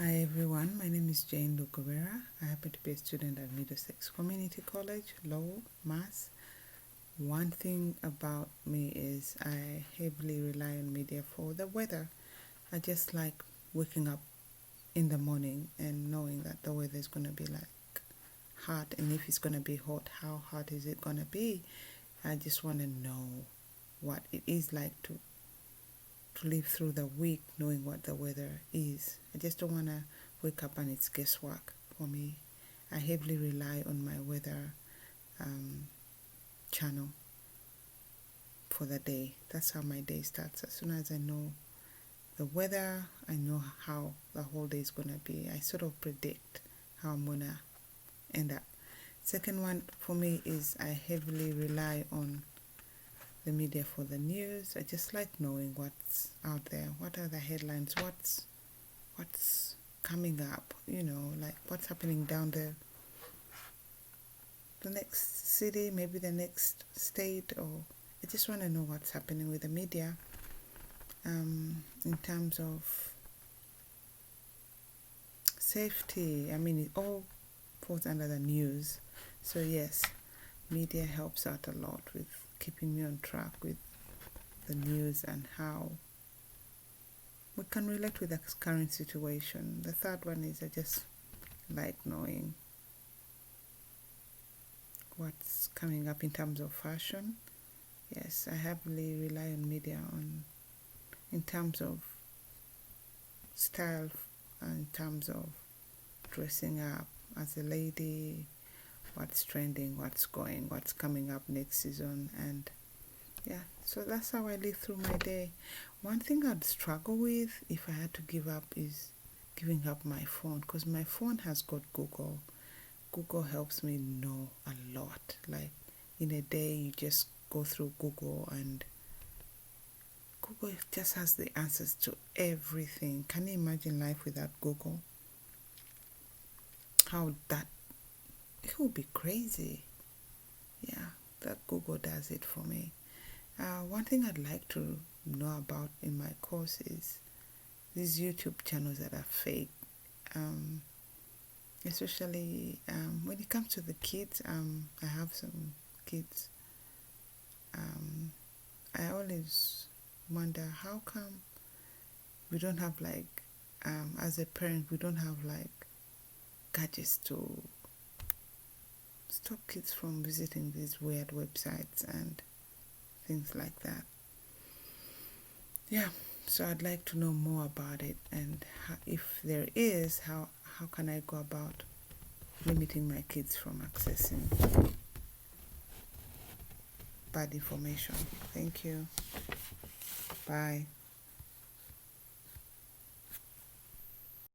Hi everyone, my name is Jane Lugavera. I happen to be a student at Middlesex Community College, Lowell, Mass. One thing about me is I heavily rely on media for the weather. I just like waking up in the morning and knowing that the weather is going to be like hot, and if it's going to be hot, how hot is it going to be? I just want to know what it is like to live through the week knowing what the weather is. I just don't want to wake up and it's guesswork for me. I heavily rely on my weather channel for the day. That's how my day starts. As soon as I know the weather, I know how the whole day is going to be. I sort of predict how I'm going to end up. Second one for me is I heavily rely on the media for the news. I just like knowing what's out there. What are the headlines? What's coming up? Like what's happening down the next city, maybe the next state, or I just want to know what's happening with the media. In terms of safety, it all falls under the news. So yes, media helps out a lot with keeping me on track with the news and how we can relate with the current situation. The third one is I just like knowing what's coming up in terms of fashion. Yes, I heavily rely on media in terms of style, in terms of dressing up as a lady, what's trending, what's coming up next season. And yeah, so that's how I live through my day. One thing I'd struggle with if I had to give up is giving up my phone, because my phone has got Google. Google helps me know a lot. Like in a day, you just go through Google and Google just has the answers to everything. Can you imagine life without Google? It would be crazy. Yeah, that Google does it for me. One thing I'd like to know about in my course is these YouTube channels that are fake, especially when it comes to the kids. I have some kids. I always wonder how come we don't have as a parent, we don't have gadgets to stop kids from visiting these weird websites and things like that. Yeah, so I'd like to know more about it, and if there is, how can I go about limiting my kids from accessing bad information. Thank you. Bye.